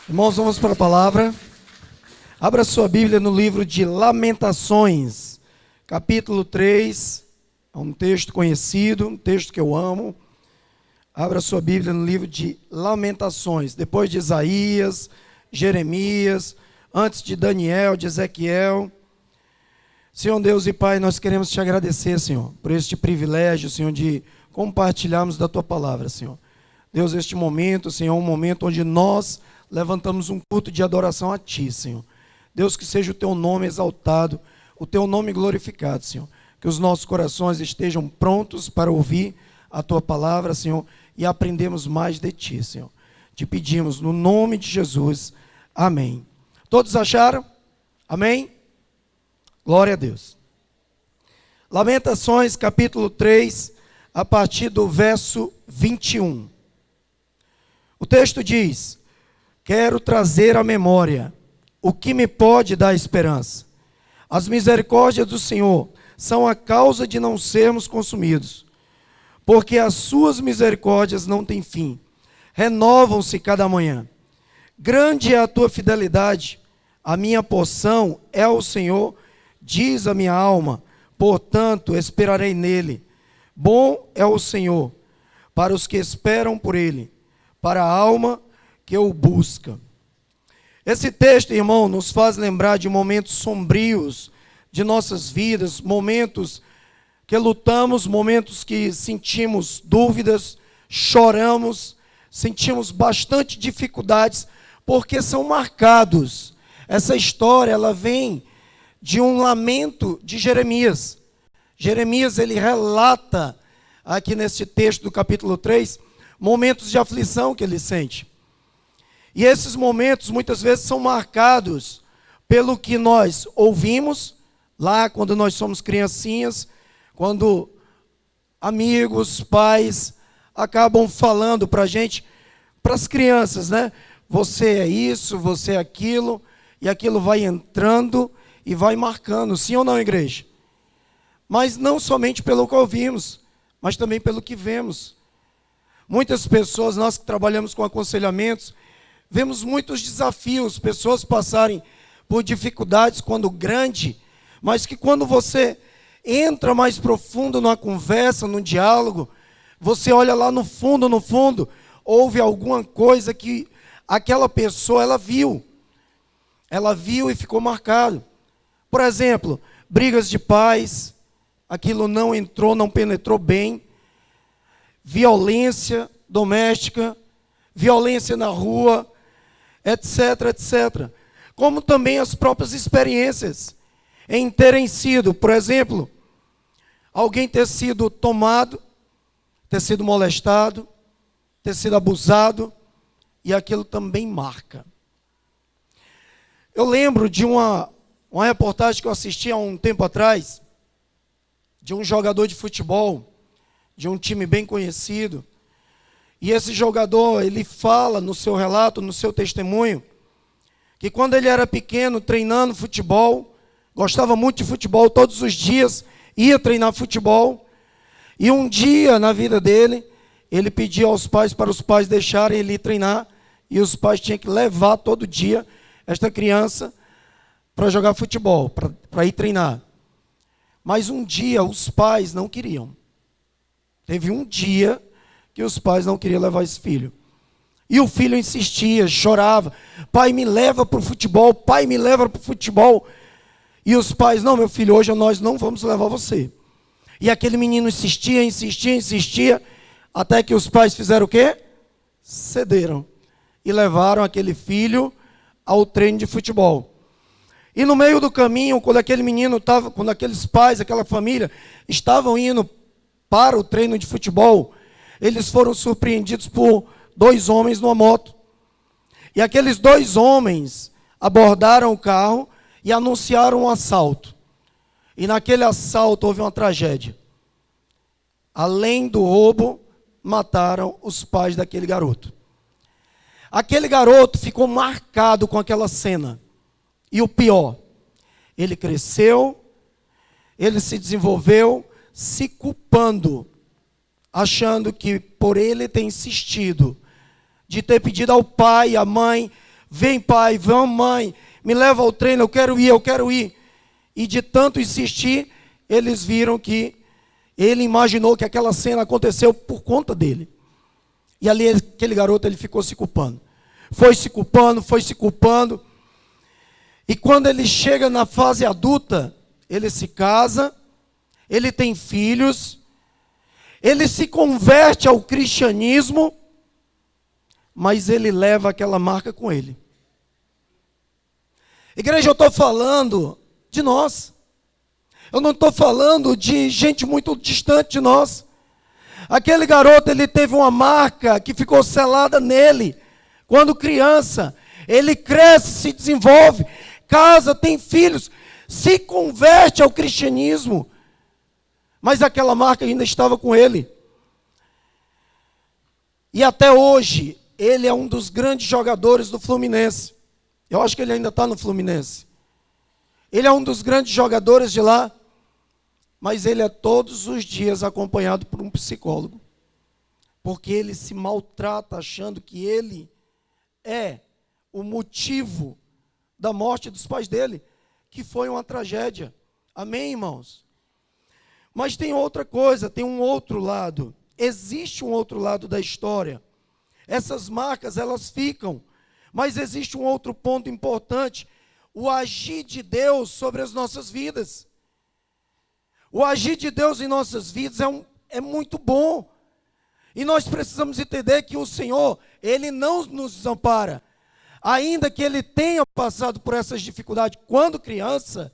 Irmãos, vamos para a palavra. Abra sua Bíblia no livro de Lamentações, capítulo 3. É um texto conhecido, um texto que eu amo. Abra sua Bíblia no livro de Lamentações, depois de Isaías, Jeremias, antes de Daniel, de Ezequiel. Senhor Deus e Pai, nós queremos te agradecer, Senhor, por este privilégio, Senhor, de compartilharmos da tua palavra, Senhor. Deus, este momento, Senhor, é um momento onde nós levantamos um culto de adoração a Ti, Senhor. Deus, que seja o Teu nome exaltado, o Teu nome glorificado, Senhor. Que os nossos corações estejam prontos para ouvir a Tua palavra, Senhor, e aprendemos mais de Ti, Senhor. Te pedimos no nome de Jesus. Amém. Todos acharam? Amém? Glória a Deus. Lamentações, capítulo 3, a partir do verso 21. O texto diz: quero trazer à memória o que me pode dar esperança. As misericórdias do Senhor são a causa de não sermos consumidos, porque as suas misericórdias não têm fim, renovam-se cada manhã. Grande é a tua fidelidade, a minha porção é o Senhor, diz a minha alma, portanto esperarei nele. Bom é o Senhor para os que esperam por ele, para a alma que o busca. Esse texto, irmão, nos faz lembrar de momentos sombrios de nossas vidas, momentos que lutamos, momentos que sentimos dúvidas, choramos, sentimos bastante dificuldades, porque são marcados. Essa história, ela vem de um lamento de Jeremias. Jeremias, ele relata aqui nesse texto do capítulo 3, momentos de aflição que ele sente. E esses momentos muitas vezes são marcados pelo que nós ouvimos lá quando nós somos criancinhas, quando amigos, pais acabam falando para a gente, para as crianças, né? Você é isso, você é aquilo, e aquilo vai entrando e vai marcando, sim ou não, igreja? Mas não somente pelo que ouvimos, mas também pelo que vemos. Muitas pessoas, nós que trabalhamos com aconselhamentos, vemos muitos desafios, pessoas passarem por dificuldades quando grande, mas que quando você entra mais profundo numa conversa, num diálogo, você olha lá no fundo, houve alguma coisa que aquela pessoa, ela viu e ficou marcado. Por exemplo, brigas de pais, aquilo não entrou, não penetrou bem, violência doméstica, violência na rua, etc, etc. Como também as próprias experiências em terem sido, por exemplo, alguém ter sido tomado, ter sido molestado, ter sido abusado, e aquilo também marca. Eu lembro de uma reportagem que eu assisti há um tempo atrás, de um jogador de futebol, de um time bem conhecido, e esse jogador, ele fala no seu relato, no seu testemunho, que quando ele era pequeno, treinando futebol, gostava muito de futebol, todos os dias ia treinar futebol, e um dia na vida dele, ele pediu aos pais, para os pais deixarem ele ir treinar, e os pais tinham que levar todo dia esta criança para jogar futebol, para ir treinar. Mas um dia os pais não queriam. Teve um dia que os pais não queriam levar esse filho. E o filho insistia, chorava. Pai, me leva para o futebol. Pai, me leva para o futebol. E os pais, não, meu filho, hoje nós não vamos levar você. E aquele menino insistia. Até que os pais fizeram o quê? Cederam. E levaram aquele filho ao treino de futebol. E no meio do caminho, quando aquele menino estava, quando aqueles pais, aquela família, estavam indo para o treino de futebol, eles foram surpreendidos por dois homens numa moto. E aqueles dois homens abordaram o carro e anunciaram um assalto. E naquele assalto houve uma tragédia. Além do roubo, mataram os pais daquele garoto. Aquele garoto ficou marcado com aquela cena. E o pior, ele cresceu, ele se desenvolveu, se culpando, achando que por ele ter insistido, de ter pedido ao pai e à mãe Vem, pai, vamos, mãe, me leva ao treino, eu quero ir, eu quero ir. E de tanto insistir, eles viram que ele imaginou que aquela cena aconteceu por conta dele. E ali aquele garoto ele ficou se culpando. Foi se culpando, foi se culpando. E quando ele chega na fase adulta, ele se casa, ele tem filhos, ele se converte ao cristianismo, mas ele leva aquela marca com ele. Igreja, eu estou falando de nós. Eu não estou falando de gente muito distante de nós. Aquele garoto, ele teve uma marca que ficou selada nele. Quando criança, ele cresce, se desenvolve, casa, tem filhos, se converte ao cristianismo. Mas aquela marca ainda estava com ele. E até hoje, ele é um dos grandes jogadores do Fluminense. Eu acho que ele ainda está no Fluminense. Ele é um dos grandes jogadores de lá. Mas ele é todos os dias acompanhado por um psicólogo. Porque ele se maltrata achando que ele é o motivo da morte dos pais dele, que foi uma tragédia. Amém, irmãos? Mas tem outra coisa, tem um outro lado. Existe um outro lado da história. Essas marcas, elas ficam. Mas existe um outro ponto importante. O agir de Deus sobre as nossas vidas. O agir de Deus em nossas vidas é muito bom. E nós precisamos entender que o Senhor, Ele não nos desampara. Ainda que Ele tenha passado por essas dificuldades quando criança,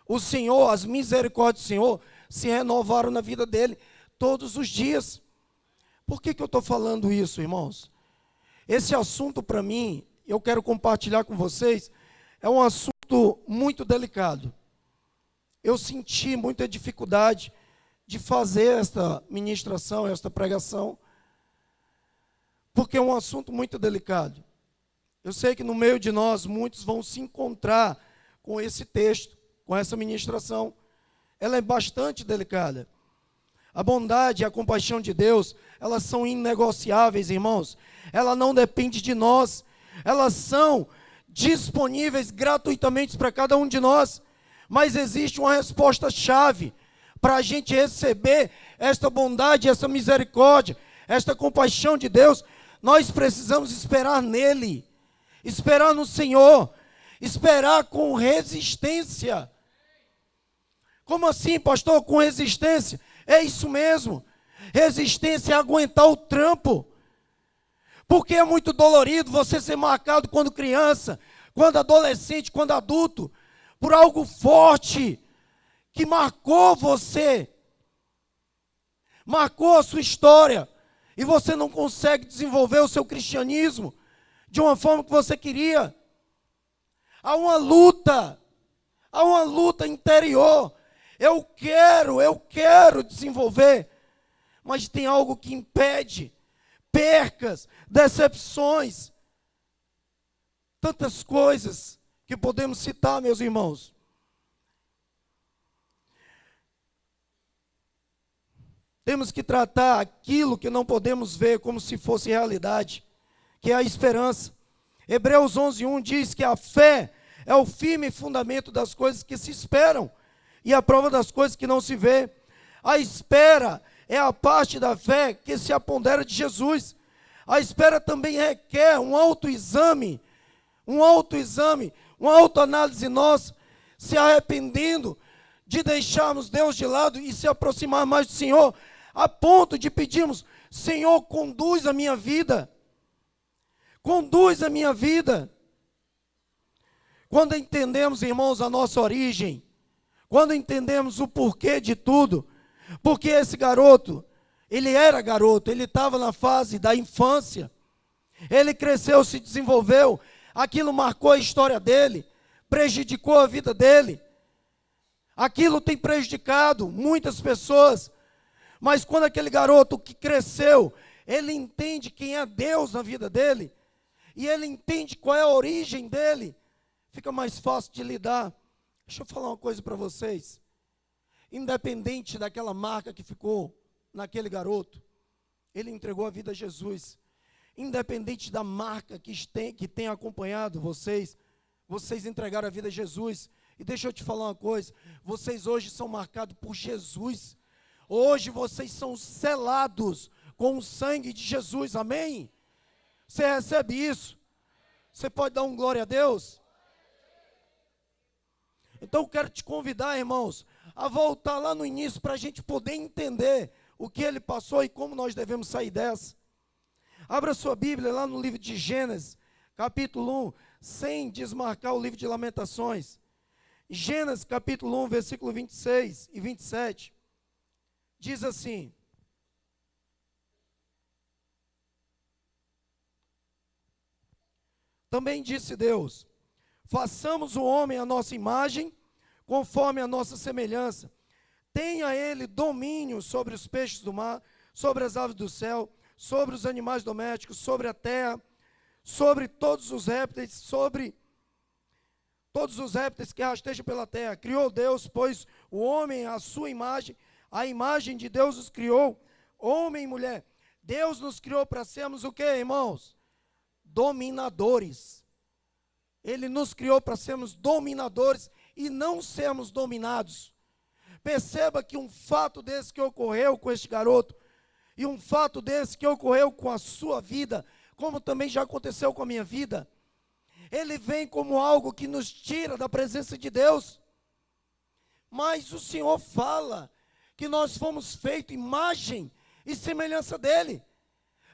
o Senhor, as misericórdias do Senhor, se renovaram na vida dele todos os dias. Por que eu estou falando isso, irmãos? Esse assunto, para mim, eu quero compartilhar com vocês, é um assunto muito delicado. Eu senti muita dificuldade de fazer esta ministração, esta pregação, porque é um assunto muito delicado. Eu sei que no meio de nós, muitos vão se encontrar com esse texto, com essa ministração. Ela é bastante delicada. A bondade e a compaixão de Deus, elas são inegociáveis, irmãos. Ela não depende de nós. Elas são disponíveis gratuitamente para cada um de nós. Mas existe uma resposta-chave para a gente receber esta bondade, essa misericórdia, esta compaixão de Deus. Nós precisamos esperar nele, esperar no Senhor, esperar com resistência. Como assim, pastor, com resistência? É isso mesmo. Resistência é aguentar o trampo. Porque é muito dolorido você ser marcado quando criança, quando adolescente, quando adulto, por algo forte que marcou você, marcou a sua história, e você não consegue desenvolver o seu cristianismo de uma forma que você queria. Há uma luta interior. Eu quero desenvolver, mas tem algo que impede, percas, decepções, tantas coisas que podemos citar, meus irmãos. Temos que tratar aquilo que não podemos ver como se fosse realidade, que é a esperança. Hebreus 11:1 diz que a fé é o firme fundamento das coisas que se esperam e a prova das coisas que não se vê. A espera é a parte da fé que se apodera de Jesus. A espera também requer um autoexame, uma autoanálise nossa, se arrependendo de deixarmos Deus de lado e se aproximar mais do Senhor, a ponto de pedirmos: Senhor, conduz a minha vida. Conduz a minha vida. Quando entendemos, irmãos, a nossa origem, quando entendemos o porquê de tudo, porque esse garoto, ele era garoto, ele estava na fase da infância, ele cresceu, se desenvolveu, aquilo marcou a história dele, prejudicou a vida dele, aquilo tem prejudicado muitas pessoas, mas quando aquele garoto que cresceu, ele entende quem é Deus na vida dele, e ele entende qual é a origem dele, fica mais fácil de lidar. Deixa eu falar uma coisa para vocês. Independente daquela marca que ficou naquele garoto, ele entregou a vida a Jesus. independente da marca que tem acompanhado vocês, vocês entregaram a vida a Jesus. E deixa eu te falar uma coisa, vocês hoje são marcados por Jesus. Hoje vocês são selados com o sangue de Jesus, amém? Você recebe isso? Você pode dar um glória a Deus? Então eu quero te convidar, irmãos, a voltar lá no início para a gente poder entender o que ele passou e como nós devemos sair dessa. Abra sua Bíblia lá no livro de Gênesis, capítulo 1, sem desmarcar o livro de Lamentações. Gênesis capítulo 1, versículo 26 e 27, diz assim: também disse Deus, façamos o homem à nossa imagem, conforme a nossa semelhança. Tenha ele domínio sobre os peixes do mar, sobre as aves do céu, sobre os animais domésticos, sobre a terra, sobre todos os répteis, sobre todos os répteis que rastejam pela terra. Criou Deus, pois o homem à sua imagem, a imagem de Deus os criou, homem e mulher. Deus nos criou para sermos o que, irmãos? Dominadores. Ele nos criou para sermos dominadores e não sermos dominados. Perceba que um fato desse que ocorreu com este garoto, e um fato desse que ocorreu com a sua vida, como também já aconteceu com a minha vida, ele vem como algo que nos tira da presença de Deus. Mas o Senhor fala que nós fomos feitos imagem e semelhança dele,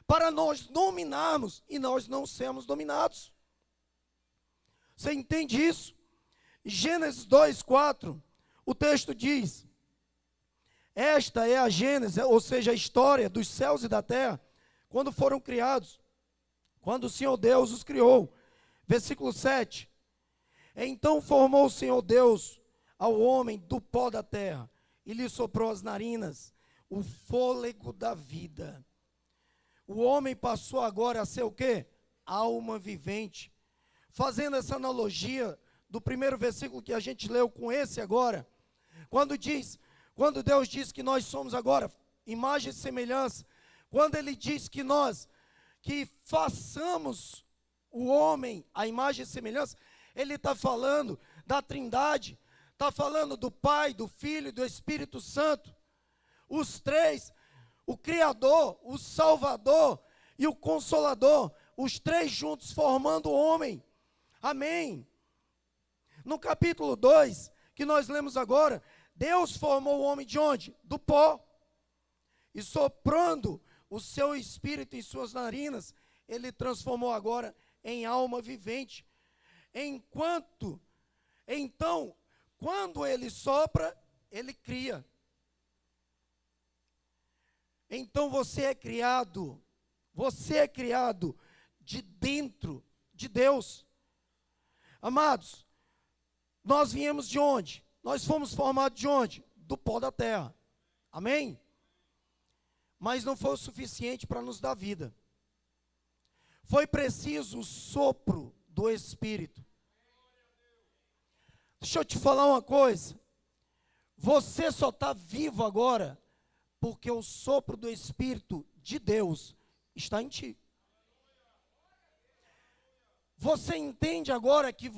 para nós dominarmos e nós não sermos dominados. Você entende isso? Gênesis 2:4, o texto diz: esta é a Gênesis, ou seja, a história dos céus e da terra, quando foram criados, quando o Senhor Deus os criou. Versículo 7, então formou o Senhor Deus ao homem do pó da terra, e lhe soprou as narinas o fôlego da vida. O homem passou agora a ser o quê? Alma vivente. Fazendo essa analogia do primeiro versículo que a gente leu com esse agora, quando Deus diz que nós somos agora imagem e semelhança, quando ele diz que que façamos o homem a imagem e semelhança, ele está falando da Trindade, está falando do Pai, do Filho e do Espírito Santo, os três, o Criador, o Salvador e o Consolador, os três juntos formando o homem. Amém. No capítulo 2, que nós lemos agora, Deus formou o homem de onde? Do pó. E soprando o seu espírito em suas narinas, ele transformou agora em alma vivente. Então, quando ele sopra, ele cria. Então você é criado de dentro de Deus. Amados, nós viemos de onde? Nós fomos formados de onde? Do pó da terra. Amém? Mas não foi o suficiente para nos dar vida. Foi preciso o sopro do Espírito. Deixa eu te falar uma coisa. Você só está vivo agora porque o sopro do Espírito de Deus está em ti. Você entende agora que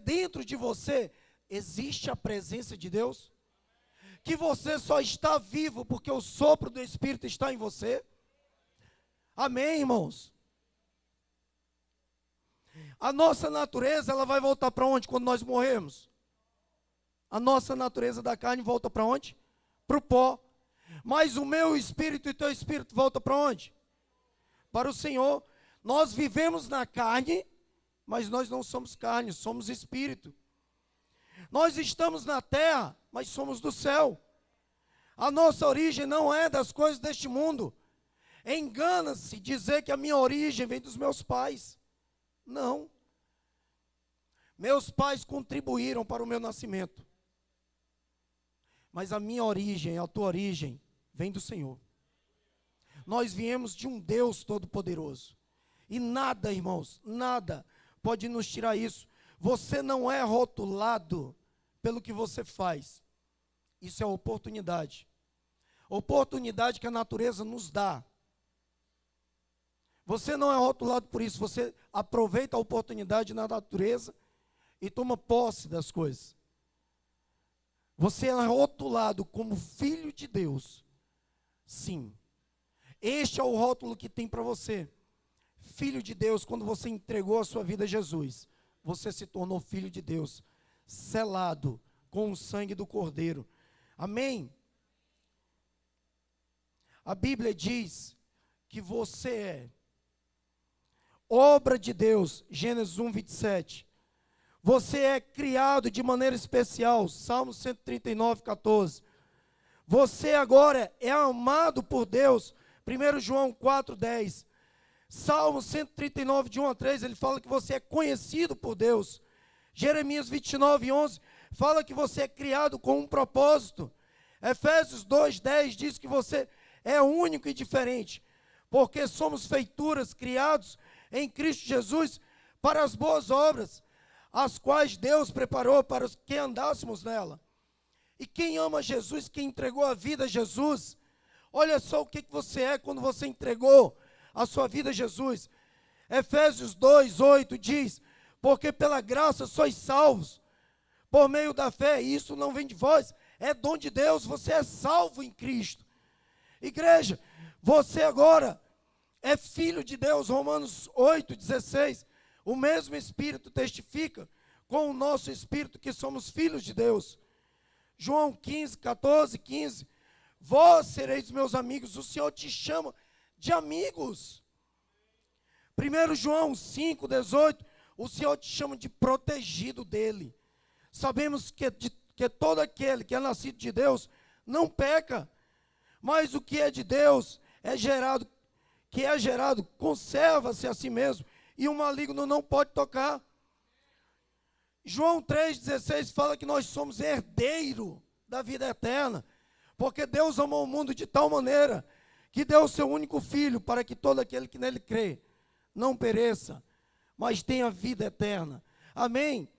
dentro de você, existe a presença de Deus? Que você só está vivo porque o sopro do Espírito está em você? Amém, irmãos? A nossa natureza, ela vai voltar para onde quando nós morrermos? A nossa natureza da carne volta para onde? Para o pó. Mas o meu espírito e teu espírito volta para onde? Para o Senhor. Nós vivemos na carne, mas nós não somos carne, somos espírito. Nós estamos na terra, mas somos do céu. A nossa origem não é das coisas deste mundo. Engana-se dizer que a minha origem vem dos meus pais. Não. Meus pais contribuíram para o meu nascimento. Mas a minha origem, a tua origem, vem do Senhor. Nós viemos de um Deus Todo-Poderoso. E nada, irmãos, nada pode nos tirar isso. Você não é rotulado pelo que você faz. Isso é oportunidade. Oportunidade que a natureza nos dá. Você não é rotulado por isso, você aproveita a oportunidade na natureza e toma posse das coisas. Você é rotulado como filho de Deus. Sim. Este é o rótulo que tem para você. Filho de Deus, quando você entregou a sua vida a Jesus, você se tornou filho de Deus, selado com o sangue do Cordeiro. Amém? A Bíblia diz que você é obra de Deus, Gênesis 1, 27. Você é criado de maneira especial, Salmo 139, 14. Você agora é amado por Deus, 1 João 4, 10. Salmo 139, de 1 a 3, ele fala que você é conhecido por Deus. Jeremias 29, 11, fala que você é criado com um propósito. Efésios 2, 10 diz que você é único e diferente, porque somos feituras, criados em Cristo Jesus para as boas obras, as quais Deus preparou para os que andássemos nela. E quem ama Jesus, quem entregou a vida a Jesus, olha só o que você é quando você entregou a sua vida a Jesus. Efésios 2, 8 diz, porque pela graça sois salvos, por meio da fé, e isso não vem de vós, é dom de Deus, você é salvo em Cristo. Igreja, você agora é filho de Deus, Romanos 8, 16, o mesmo Espírito testifica com o nosso Espírito que somos filhos de Deus. João 15, 14, 15, vós sereis meus amigos, o Senhor te chama de amigos. 1 João 5, 18, o Senhor te chama de protegido dele. Sabemos que todo aquele que é nascido de Deus não peca, mas o que é de Deus que é gerado, conserva-se a si mesmo, e o maligno não pode tocar. João 3,16 fala que nós somos herdeiro da vida eterna, porque Deus amou o mundo de tal maneira, que deu o seu único filho, para que todo aquele que nele crê, não pereça, mas tenha vida eterna. Amém?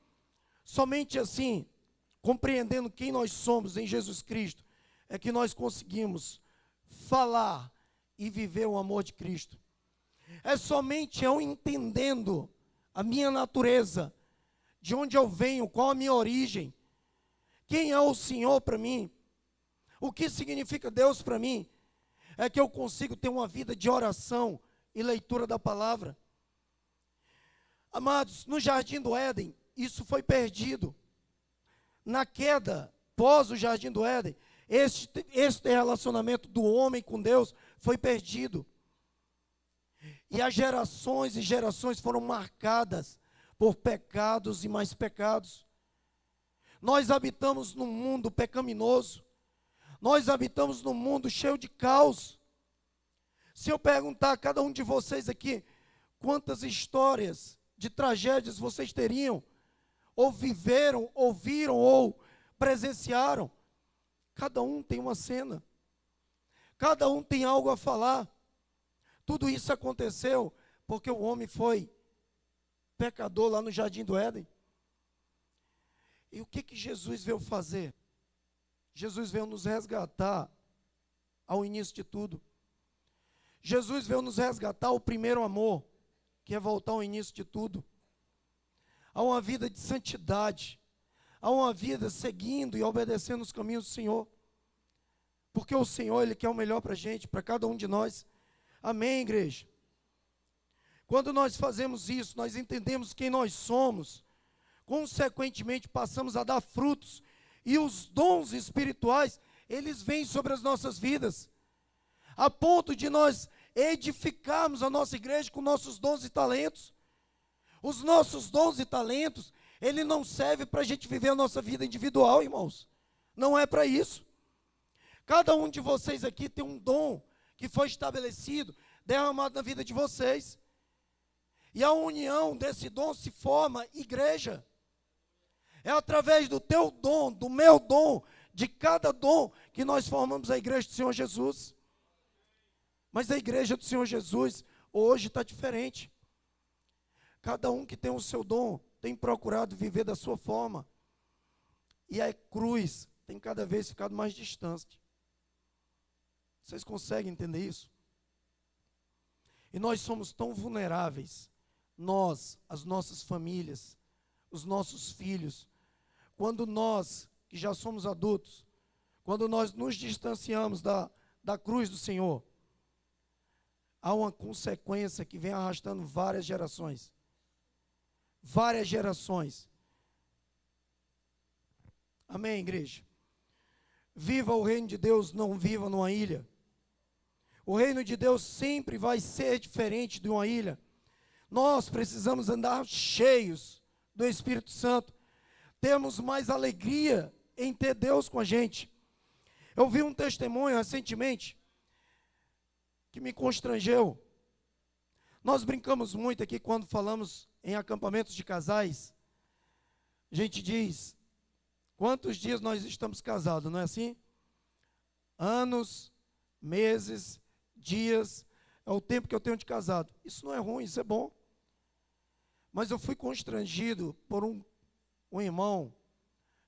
Somente assim, compreendendo quem nós somos em Jesus Cristo, é que nós conseguimos falar e viver o amor de Cristo. É somente eu entendendo a minha natureza, de onde eu venho, qual a minha origem, quem é o Senhor para mim, o que significa Deus para mim, é que eu consigo ter uma vida de oração e leitura da palavra. Amados, no jardim do Éden, isso foi perdido. Na queda, pós o jardim do Éden, este relacionamento do homem com Deus foi perdido. E as gerações e gerações foram marcadas por pecados e mais pecados. Nós habitamos num mundo pecaminoso. Nós habitamos num mundo cheio de caos. Se eu perguntar a cada um de vocês aqui, quantas histórias de tragédias vocês teriam, ou viveram, ouviram, ou presenciaram, cada um tem uma cena. Cada um tem algo a falar. Tudo isso aconteceu porque o homem foi pecador lá no jardim do Éden. E o que Jesus veio fazer? Jesus veio nos resgatar ao início de tudo. Jesus veio nos resgatar ao primeiro amor, que é voltar ao início de tudo. A uma vida de santidade, a uma vida seguindo e obedecendo os caminhos do Senhor. Porque o Senhor, Ele quer o melhor para a gente, para cada um de nós. Amém, igreja? Quando nós fazemos isso, nós entendemos quem nós somos, consequentemente passamos a dar frutos, e os dons espirituais, eles vêm sobre as nossas vidas, a ponto de nós edificarmos a nossa igreja com nossos dons e talentos. Os nossos dons e talentos, ele não serve para a gente viver a nossa vida individual, irmãos. Não é para isso. Cada um de vocês aqui tem um dom que foi estabelecido, derramado na vida de vocês. E a união desse dom se forma igreja. É através do teu dom, do meu dom, de cada dom, que nós formamos a igreja do Senhor Jesus. Mas a igreja do Senhor Jesus hoje está diferente. Cada um que tem o seu dom tem procurado viver da sua forma. E a cruz tem cada vez ficado mais distante. Vocês conseguem entender isso? E nós somos tão vulneráveis, nós, as nossas famílias, os nossos filhos, quando nós, que já somos adultos, quando nós nos distanciamos da cruz do Senhor, há uma consequência que vem arrastando várias gerações. Várias gerações. Amém, igreja? Viva o reino de Deus, não viva numa ilha. O reino de Deus sempre vai ser diferente de uma ilha. Nós precisamos andar cheios do Espírito Santo. Temos mais alegria em ter Deus com a gente. Eu vi um testemunho recentemente que me constrangeu. Nós brincamos muito aqui quando falamos em acampamentos de casais. A gente diz, quantos dias nós estamos casados, não é assim? Anos, meses, dias, é o tempo que eu tenho de casado. Isso não é ruim, isso é bom. Mas eu fui constrangido por um irmão.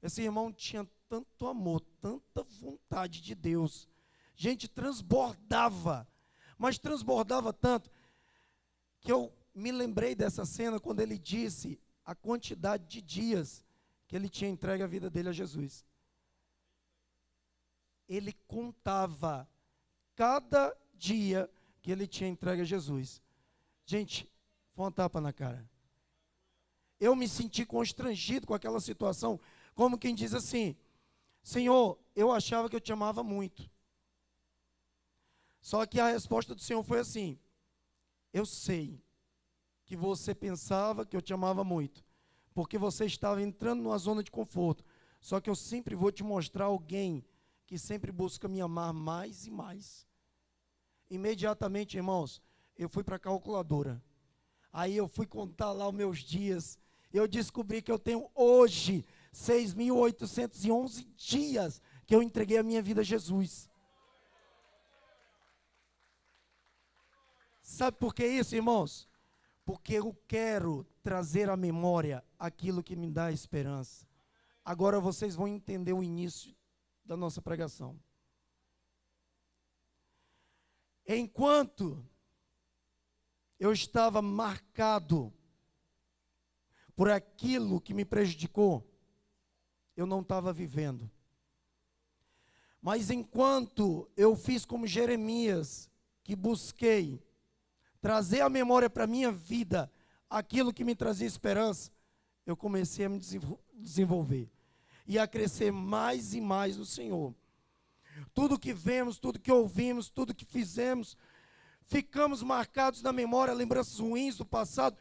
Esse irmão tinha tanto amor, tanta vontade de Deus. Gente, transbordava, mas transbordava tanto, que eu me lembrei dessa cena quando ele disse a quantidade de dias que ele tinha entregue a vida dele a Jesus. Ele contava cada dia que ele tinha entregue a Jesus. Gente, foi uma tapa na cara. Eu me senti constrangido com aquela situação, como quem diz assim, Senhor, eu achava que eu te amava muito. Só que a resposta do Senhor foi assim, eu sei que você pensava que eu te amava muito, porque você estava entrando numa zona de conforto, só que eu sempre vou te mostrar alguém que sempre busca me amar mais e mais. Imediatamente, irmãos, eu fui para a calculadora, aí eu fui contar lá os meus dias, eu descobri que eu tenho hoje 6.811 dias que eu entreguei a minha vida a Jesus. Sabe por que isso, irmãos? Porque eu quero trazer à memória aquilo que me dá esperança. Agora vocês vão entender o início da nossa pregação. Enquanto eu estava marcado por aquilo que me prejudicou, eu não estava vivendo. Mas enquanto eu fiz como Jeremias, que busquei trazer à memória para a minha vida aquilo que me trazia esperança, eu comecei a me desenvolver e a crescer mais e mais no Senhor. Tudo que vemos, tudo que ouvimos, tudo que fizemos, ficamos marcados na memória, lembranças ruins do passado,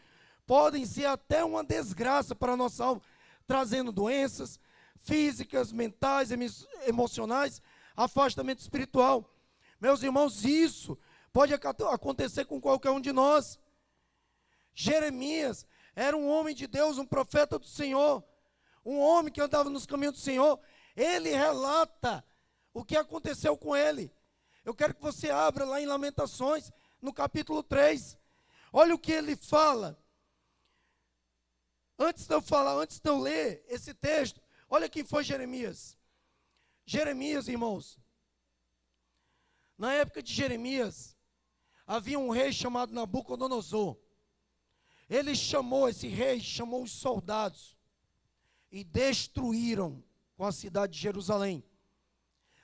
podem ser até uma desgraça para a nossa alma, trazendo doenças físicas, mentais, emocionais, afastamento espiritual. Meus irmãos, isso pode acontecer com qualquer um de nós. Jeremias era um homem de Deus, um profeta do Senhor, um homem que andava nos caminhos do Senhor. Ele relata o que aconteceu com ele. Eu quero que você abra lá em Lamentações, no capítulo 3. Olha o que ele fala. Antes de eu ler esse texto, olha quem foi Jeremias. Jeremias, irmãos, na época de Jeremias, havia um rei chamado Nabucodonosor. Esse rei chamou os soldados e destruíram com a cidade de Jerusalém,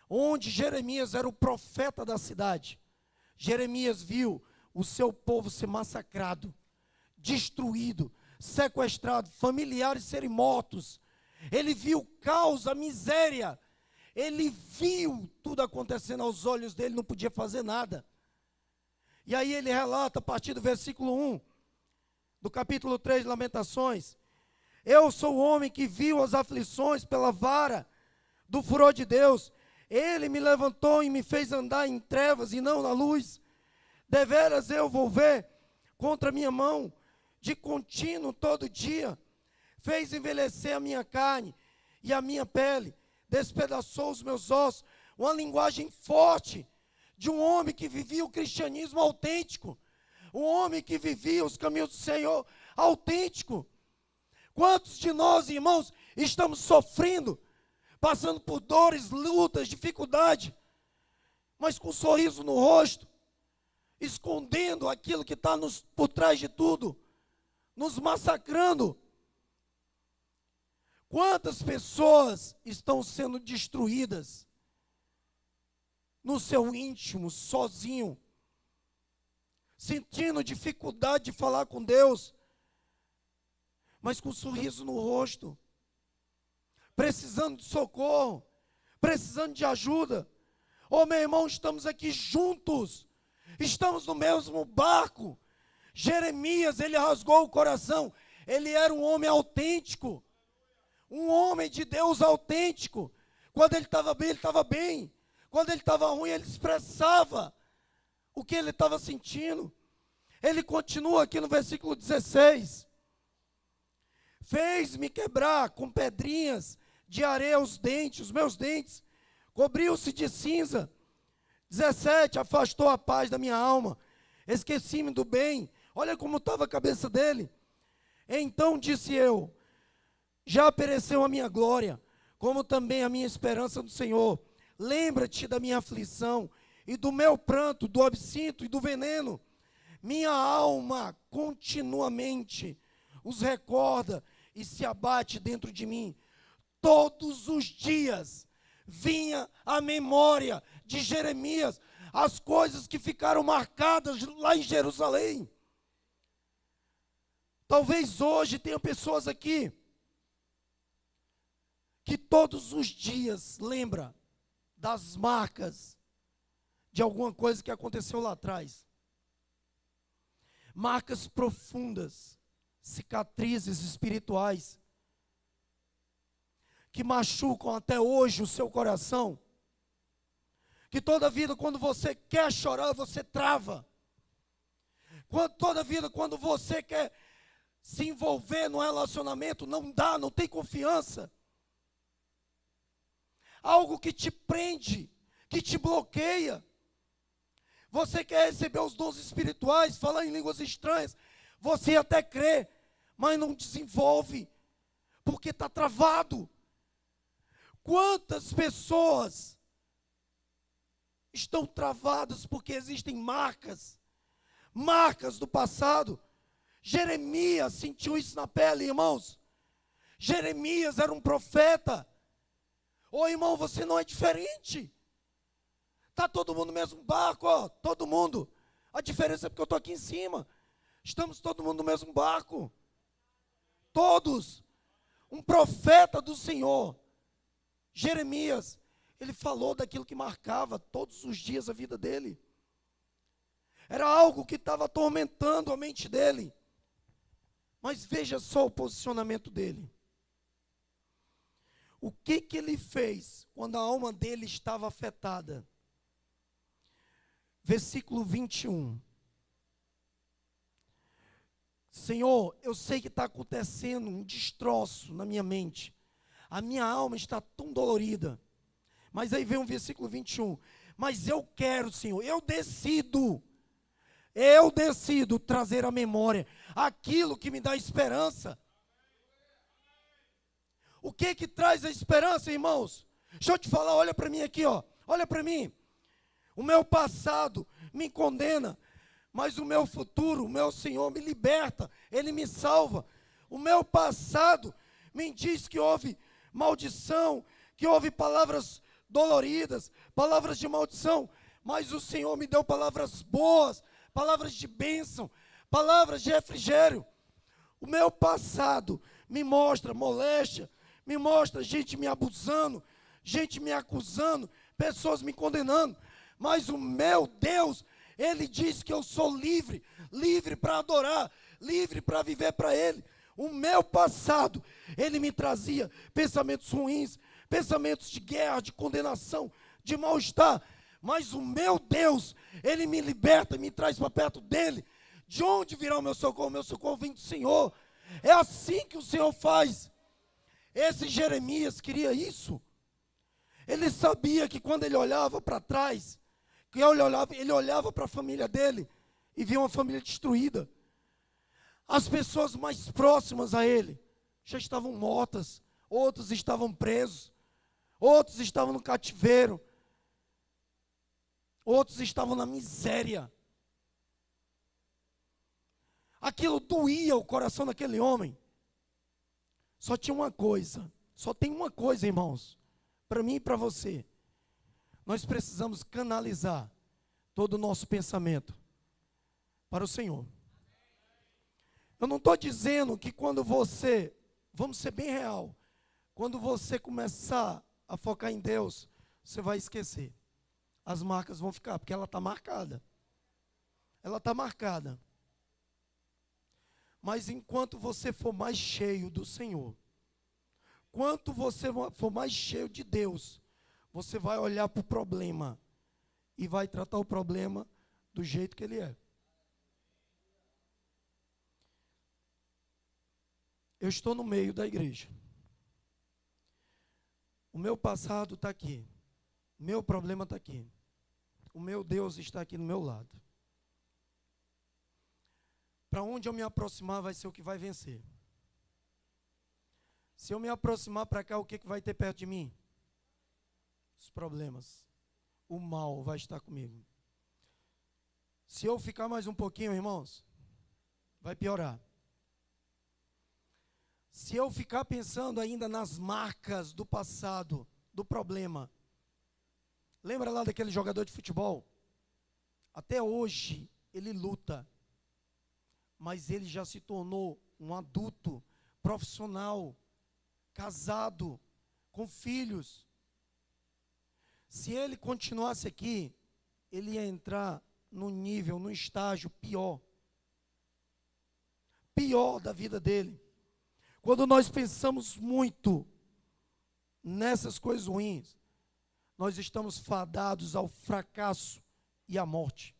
onde Jeremias era o profeta da cidade. Jeremias viu o seu povo ser massacrado, destruído, sequestrado, familiares serem mortos. Ele viu o caos, a miséria. Ele viu tudo acontecendo aos olhos dele, não podia fazer nada. E aí ele relata a partir do versículo 1, do capítulo 3 de Lamentações. Eu sou o homem que viu as aflições pela vara do furor de Deus. Ele me levantou e me fez andar em trevas e não na luz. Deveras eu vou ver contra a minha mão, de contínuo todo dia. Fez envelhecer a minha carne e a minha pele, despedaçou os meus ossos. Uma linguagem forte de um homem que vivia o cristianismo autêntico, um homem que vivia os caminhos do Senhor autêntico. Quantos de nós, irmãos, estamos sofrendo, passando por dores, lutas, dificuldade, mas com um sorriso no rosto, escondendo aquilo que está por trás de tudo, nos massacrando. Quantas pessoas estão sendo destruídas no seu íntimo, sozinho, sentindo dificuldade de falar com Deus, mas com um sorriso no rosto, precisando de socorro, precisando de ajuda. Oh, meu irmão, estamos aqui juntos, estamos no mesmo barco. Jeremias, ele rasgou o coração, ele era um homem autêntico, um homem de Deus autêntico. Quando ele estava bem, ele estava bem. Quando ele estava ruim, ele expressava o que ele estava sentindo. Ele continua aqui no versículo 16. Fez-me quebrar com pedrinhas de areia os meus dentes, cobriu-se de cinza. 17, afastou a paz da minha alma, esqueci-me do bem. Olha como estava a cabeça dele. Então disse eu, já pereceu a minha glória, como também a minha esperança no Senhor. Lembra-te da minha aflição e do meu pranto, do absinto e do veneno. Minha alma continuamente os recorda e se abate dentro de mim. Todos os dias vinha a memória de Jeremias, as coisas que ficaram marcadas lá em Jerusalém. Talvez hoje tenha pessoas aqui que todos os dias lembra das marcas de alguma coisa que aconteceu lá atrás. Marcas profundas, cicatrizes espirituais, que machucam até hoje o seu coração. Que toda vida, quando você quer chorar, você trava. Toda vida, quando você quer se envolver no relacionamento, não dá, não tem confiança. Algo que te prende, que te bloqueia. Você quer receber os dons espirituais, falar em línguas estranhas, você até crê, mas não desenvolve, porque está travado. Quantas pessoas estão travadas porque existem marcas do passado? Jeremias sentiu isso na pele, irmãos. Jeremias era um profeta. Ô irmão, você não é diferente. Está todo mundo no mesmo barco, ó, todo mundo. A diferença é porque eu estou aqui em cima. Estamos todo mundo no mesmo barco. Todos. Um profeta do Senhor. Jeremias, ele falou daquilo que marcava todos os dias a vida dele. Era algo que estava atormentando a mente dele. Mas veja só o posicionamento dele. O que ele fez quando a alma dele estava afetada? Versículo 21. Senhor, eu sei que está acontecendo um destroço na minha mente. A minha alma está tão dolorida. Mas aí vem o versículo 21. Mas eu quero, Senhor, eu decido trazer à memória aquilo que me dá esperança. O que traz a esperança, irmãos? Deixa eu te falar, olha para mim aqui, ó. Olha para mim. O meu passado me condena, mas o meu futuro, o meu Senhor me liberta, Ele me salva. O meu passado me diz que houve maldição, que houve palavras doloridas, palavras de maldição, mas o Senhor me deu palavras boas, palavras de bênção, palavras de refrigério. O meu passado me mostra moléstia, me mostra gente me abusando, gente me acusando, pessoas me condenando, mas o meu Deus, Ele diz que eu sou livre, livre para adorar, livre para viver para Ele. O meu passado, Ele me trazia pensamentos ruins, pensamentos de guerra, de condenação, de mal-estar, mas o meu Deus, Ele me liberta, me traz para perto dEle. De onde virá o meu socorro? O meu socorro vem do Senhor. É assim que o Senhor faz. Esse Jeremias queria isso. Ele sabia que quando ele olhava para trás, que ele olhava para a família dele e via uma família destruída. As pessoas mais próximas a ele já estavam mortas, outros estavam presos, outros estavam no cativeiro, outros estavam na miséria. Aquilo doía o coração daquele homem. Só tinha uma coisa, só tem uma coisa, irmãos, para mim e para você. Nós precisamos canalizar todo o nosso pensamento para o Senhor. Eu não estou dizendo que quando você, vamos ser bem real, quando você começar a focar em Deus, você vai esquecer. As marcas vão ficar, porque ela está marcada. Ela está marcada. Mas enquanto você for mais cheio do Senhor, quanto você for mais cheio de Deus, você vai olhar para o problema e vai tratar o problema do jeito que ele é. Eu estou no meio da igreja. O meu passado está aqui. O meu problema está aqui. O meu Deus está aqui no meu lado. Para onde eu me aproximar vai ser o que vai vencer. Se eu me aproximar para cá, o que vai ter perto de mim? Os problemas. O mal vai estar comigo. Se eu ficar mais um pouquinho, irmãos, vai piorar. Se eu ficar pensando ainda nas marcas do passado, do problema. Lembra lá daquele jogador de futebol? Até hoje ele luta. Mas ele já se tornou um adulto, profissional, casado, com filhos. Se ele continuasse aqui, ele ia entrar num nível, num estágio pior. Pior da vida dele. Quando nós pensamos muito nessas coisas ruins, nós estamos fadados ao fracasso e à morte.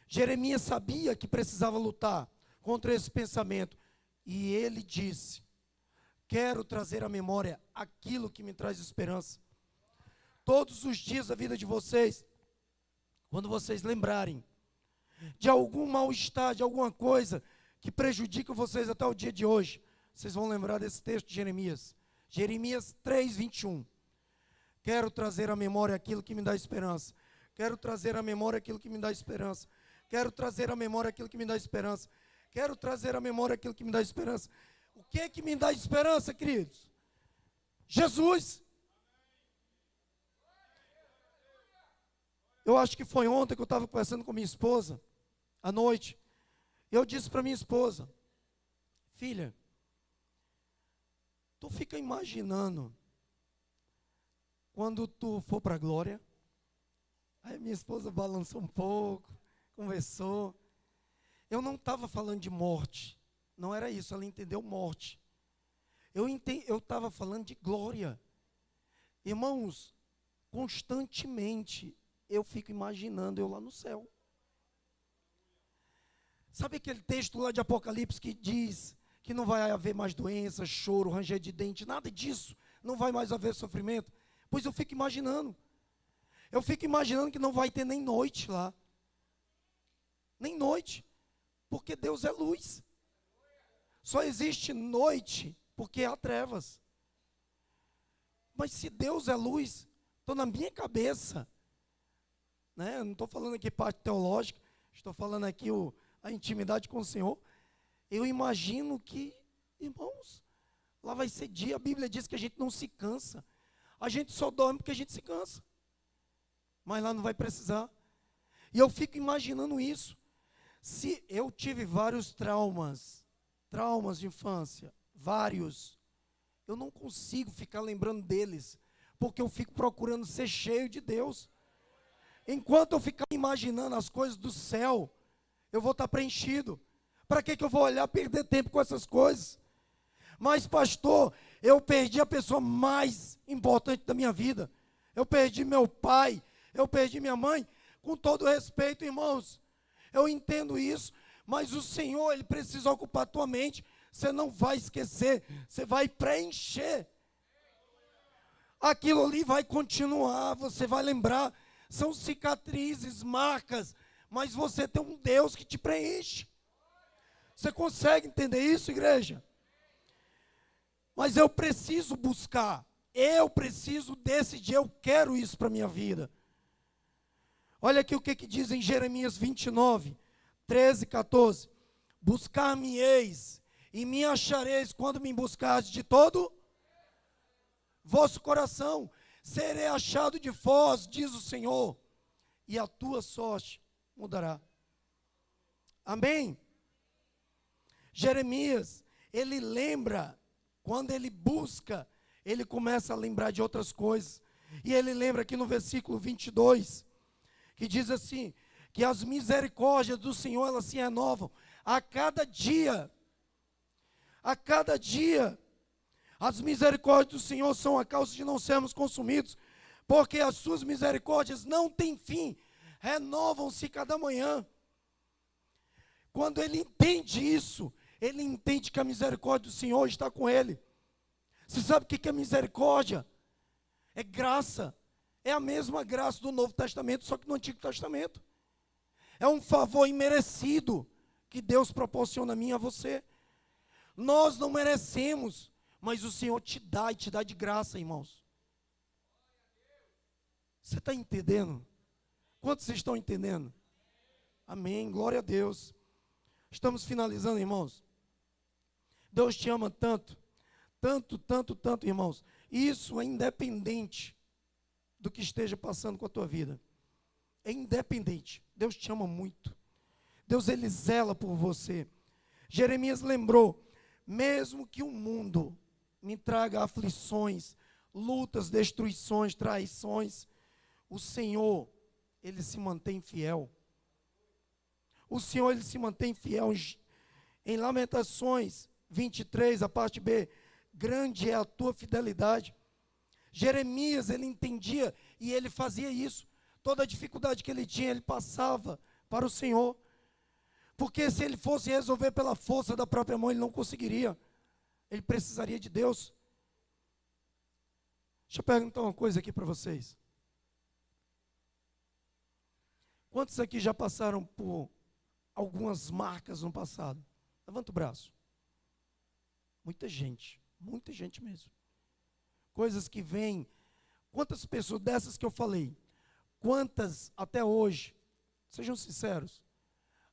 Jeremias sabia que precisava lutar contra esse pensamento. E ele disse: quero trazer à memória aquilo que me traz esperança. Todos os dias da vida de vocês, quando vocês lembrarem de algum mal-estar, de alguma coisa que prejudica vocês até o dia de hoje, vocês vão lembrar desse texto de Jeremias. Jeremias 3:21. Quero trazer à memória aquilo que me dá esperança. Quero trazer à memória aquilo que me dá esperança. Quero trazer à memória aquilo que me dá esperança. Quero trazer à memória aquilo que me dá esperança. O que é que me dá esperança, queridos? Jesus. Eu acho que foi ontem que eu estava conversando com minha esposa, à noite. Eu disse para minha esposa: filha, tu fica imaginando quando tu for para a glória? Aí minha esposa balançou um pouco, conversou. Eu não estava falando de morte, não era isso, ela entendeu morte. Eu estava falando de glória. Irmãos, constantemente eu fico imaginando eu lá no céu. Sabe aquele texto lá de Apocalipse que diz que não vai haver mais doença, choro, ranger de dente, nada disso, não vai mais haver sofrimento? Pois eu fico imaginando. Eu fico imaginando que não vai ter nem noite lá. Nem noite. Porque Deus é luz. Só existe noite porque há trevas. Mas se Deus é luz, estou na minha cabeça, né? Eu não estou falando aqui parte teológica, estou falando aqui a intimidade com o Senhor. Eu imagino que, irmãos, lá vai ser dia. A Bíblia diz que a gente não se cansa. A gente só dorme porque a gente se cansa. Mas lá não vai precisar. E eu fico imaginando isso. Se eu tive vários traumas de infância, vários, eu não consigo ficar lembrando deles, porque eu fico procurando ser cheio de Deus. Enquanto eu ficar imaginando as coisas do céu, eu vou estar preenchido. Para que eu vou olhar, perder tempo com essas coisas? Mas pastor, eu perdi a pessoa mais importante da minha vida. Eu perdi meu pai, eu perdi minha mãe. Com todo respeito, irmãos, eu entendo isso, mas o Senhor, Ele precisa ocupar a tua mente. Você não vai esquecer, você vai preencher. Aquilo ali vai continuar, você vai lembrar. São cicatrizes, marcas, mas você tem um Deus que te preenche. Você consegue entender isso, igreja? Mas eu preciso buscar, eu preciso decidir, eu quero isso para a minha vida. Olha aqui o que diz em Jeremias 29, 13:14. Buscar-me-eis e me achareis quando me buscardes de todo vosso coração. Serei achado de vós, diz o Senhor, e a tua sorte mudará. Amém? Jeremias, ele lembra, quando ele busca, ele começa a lembrar de outras coisas. E ele lembra aqui no versículo 22, que diz assim, que as misericórdias do Senhor, elas se renovam a cada dia. A cada dia. As misericórdias do Senhor são a causa de não sermos consumidos, porque as suas misericórdias não têm fim, renovam-se cada manhã. Quando ele entende isso, ele entende que a misericórdia do Senhor está com ele. Você sabe o que é misericórdia? É graça. É a mesma graça do Novo Testamento, só que no Antigo Testamento. É um favor imerecido que Deus proporciona a mim e a você. Nós não merecemos, mas o Senhor te dá e te dá de graça, irmãos. Você está entendendo? Quantos vocês estão entendendo? Amém, glória a Deus. Estamos finalizando, irmãos. Deus te ama tanto, tanto, tanto, tanto, irmãos. Isso é independente do que esteja passando com a tua vida. É independente. Deus te ama muito. Deus, ele zela por você. Jeremias lembrou, mesmo que o mundo me traga aflições, lutas, destruições, traições, o Senhor, ele se mantém fiel. O Senhor, ele se mantém fiel. Em Lamentações 23, a parte B, grande é a tua fidelidade. Jeremias, ele entendia e ele fazia isso. Toda a dificuldade que ele tinha, ele passava para o Senhor. Porque se ele fosse resolver pela força da própria mão, ele não conseguiria. Ele precisaria de Deus. Deixa eu perguntar uma coisa aqui para vocês. Quantos aqui já passaram por algumas marcas no passado? Levanta o braço. Muita gente mesmo. Coisas que vêm. Quantas pessoas dessas que eu falei? Quantas até hoje, sejam sinceros,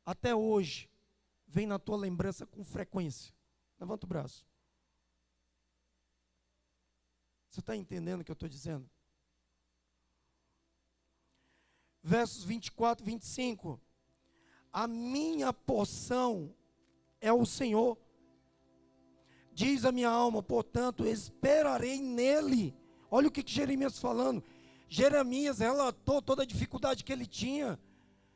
até hoje, vem na tua lembrança com frequência? Levanta o braço. Você está entendendo o que eu estou dizendo? Versos 24, 25. A minha porção é o Senhor. Diz a minha alma, portanto, esperarei nele. Olha o que Jeremias falando. Jeremias relatou toda a dificuldade que ele tinha.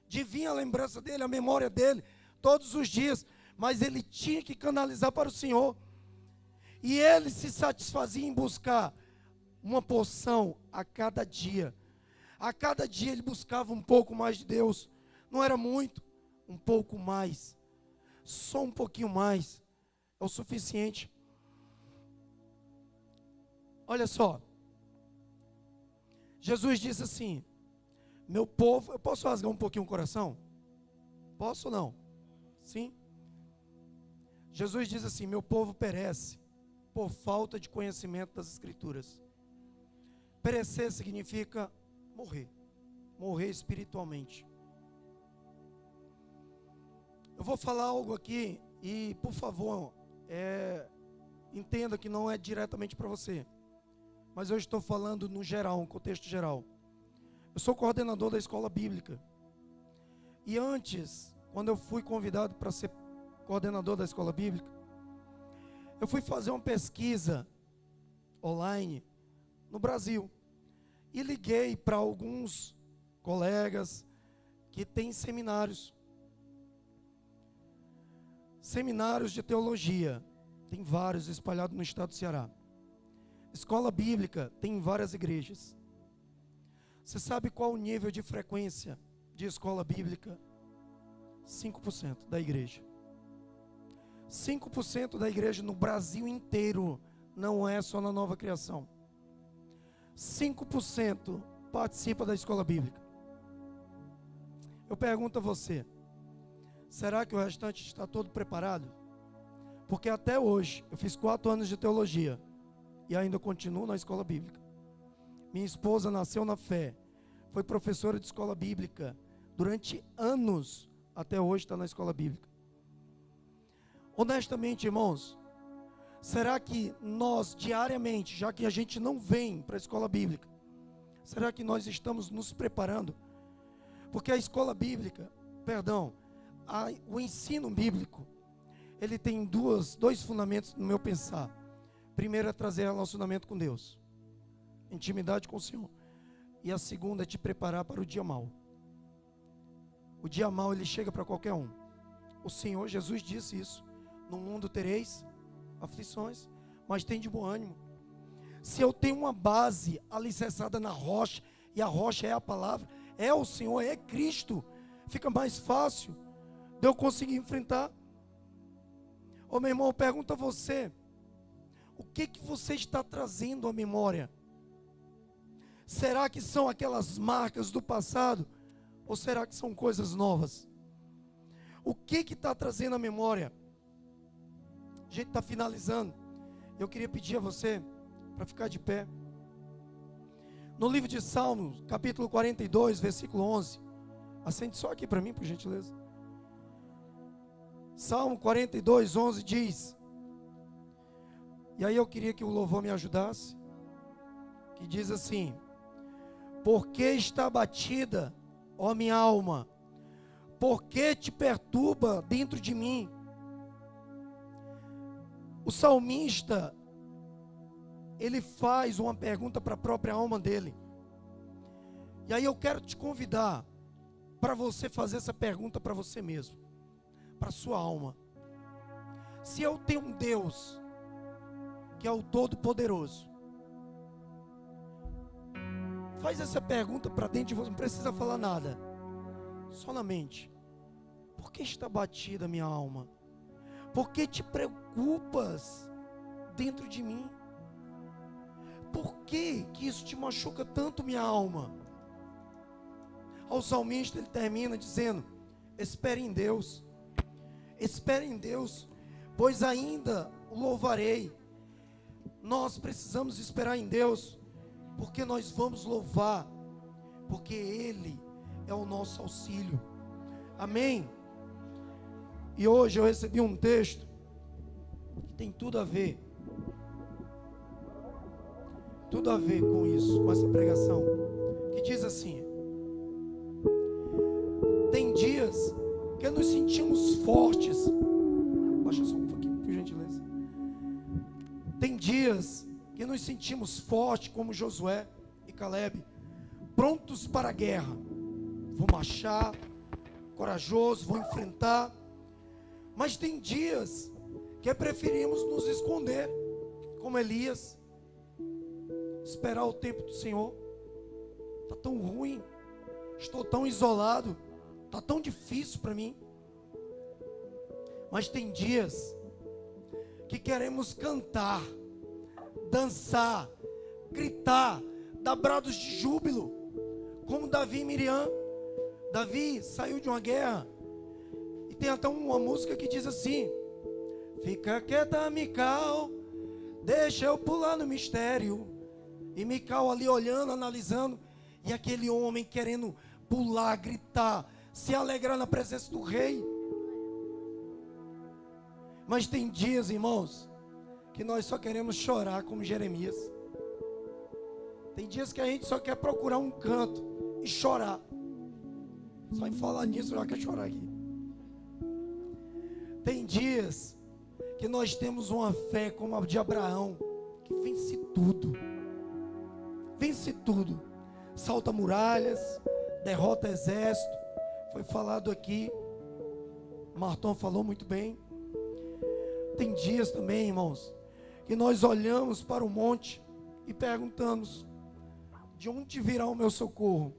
De vir a lembrança dele, a memória dele, todos os dias. Mas ele tinha que canalizar para o Senhor. E ele se satisfazia em buscar uma porção a cada dia. A cada dia ele buscava um pouco mais de Deus. Não era muito, um pouco mais. Só um pouquinho mais é o suficiente. Olha só. Jesus disse assim: meu povo, eu posso rasgar um pouquinho o coração? Posso ou não? Sim. Jesus diz assim: meu povo perece por falta de conhecimento das Escrituras. Perecer significa morrer. Morrer espiritualmente. Eu vou falar algo aqui e, por favor, entenda que não é diretamente para você. Mas eu estou falando no geral, um contexto geral. Eu sou coordenador da escola bíblica. E antes, quando eu fui convidado para ser coordenador da escola bíblica, eu fui fazer uma pesquisa online no Brasil. E liguei para alguns colegas que têm seminários. Seminários de teologia. Tem vários espalhados no estado do Ceará. Escola bíblica tem em várias igrejas. Você sabe qual o nível de frequência de escola bíblica? 5% da igreja. 5% da igreja no Brasil inteiro, não é só na Nova Criação. 5% participa da escola bíblica. Eu pergunto a você, será que o restante está todo preparado? Porque até hoje, eu fiz 4 anos de teologia e ainda continuo na escola bíblica. Minha esposa nasceu na fé, foi professora de escola bíblica durante anos até hoje está na escola bíblica. Honestamente, irmãos, será que nós diariamente, já que a gente não vem para a escola bíblica, será que nós estamos nos preparando? Porque a escola bíblica, o ensino bíblico, ele tem dois fundamentos no meu pensar. Primeiro é trazer relacionamento com Deus, intimidade com o Senhor. E a segunda é te preparar para o dia mau. O dia mau, ele chega para qualquer um. O Senhor Jesus disse isso: no mundo tereis aflições, mas tem de bom ânimo. Se eu tenho uma base alicerçada na rocha, e a rocha é a palavra, é o Senhor, é Cristo, fica mais fácil de eu conseguir enfrentar. Ô meu irmão, pergunta a você: o que você está trazendo à memória? Será que são aquelas marcas do passado? Ou será que são coisas novas? O que está trazendo à memória? A gente está finalizando. Eu queria pedir a você para ficar de pé. No livro de Salmos, capítulo 42, versículo 11. Acende só aqui para mim, por gentileza. Salmo 42, 11 diz. E aí eu queria que o louvor me ajudasse. Que diz assim: por que está abatida, ó minha alma? Por que te perturba dentro de mim? O salmista, ele faz uma pergunta para a própria alma dele. E aí eu quero te convidar para você fazer essa pergunta para você mesmo, para a sua alma. Se eu tenho um Deus que é o Todo-Poderoso, faz essa pergunta para dentro de você, não precisa falar nada, só na mente. Por que está batida a minha alma? Por que te preocupas dentro de mim? Por que isso te machuca tanto, minha alma? O salmista, ele termina dizendo: espere em Deus, pois ainda o louvarei. Nós precisamos esperar em Deus, porque nós vamos louvar, porque Ele é o nosso auxílio. Amém? E hoje eu recebi um texto que tem tudo a ver com isso, com essa pregação, que diz assim: tem dias que nos sentimos fortes. Baixa só um pouquinho, por gentileza. Tem dias que nos sentimos fortes, como Josué e Caleb, prontos para a guerra. Vou marchar, corajoso, vou enfrentar. Mas tem dias que preferimos nos esconder, como Elias, esperar o tempo do Senhor. Está tão ruim, estou tão isolado, está tão difícil para mim. Mas tem dias que queremos cantar, dançar, gritar, dar brados de júbilo, como Davi e Miriam. Davi saiu de uma guerra, e tem até uma música que diz assim: fica quieta, Mical, deixa eu pular no mistério. E Mical ali olhando, analisando, e aquele homem querendo pular, gritar, se alegrar na presença do rei. Mas tem dias, irmãos, que nós só queremos chorar, como Jeremias. Tem dias que a gente só quer procurar um canto e chorar. Só em falar nisso eu já quero chorar aqui. Tem dias que nós temos uma fé como a de Abraão, que vence tudo. Vence tudo. Salta muralhas, derrota exército. Foi falado aqui. Marton falou muito bem. Tem dias também, irmãos, que nós olhamos para o monte e perguntamos: de onde virá o meu socorro?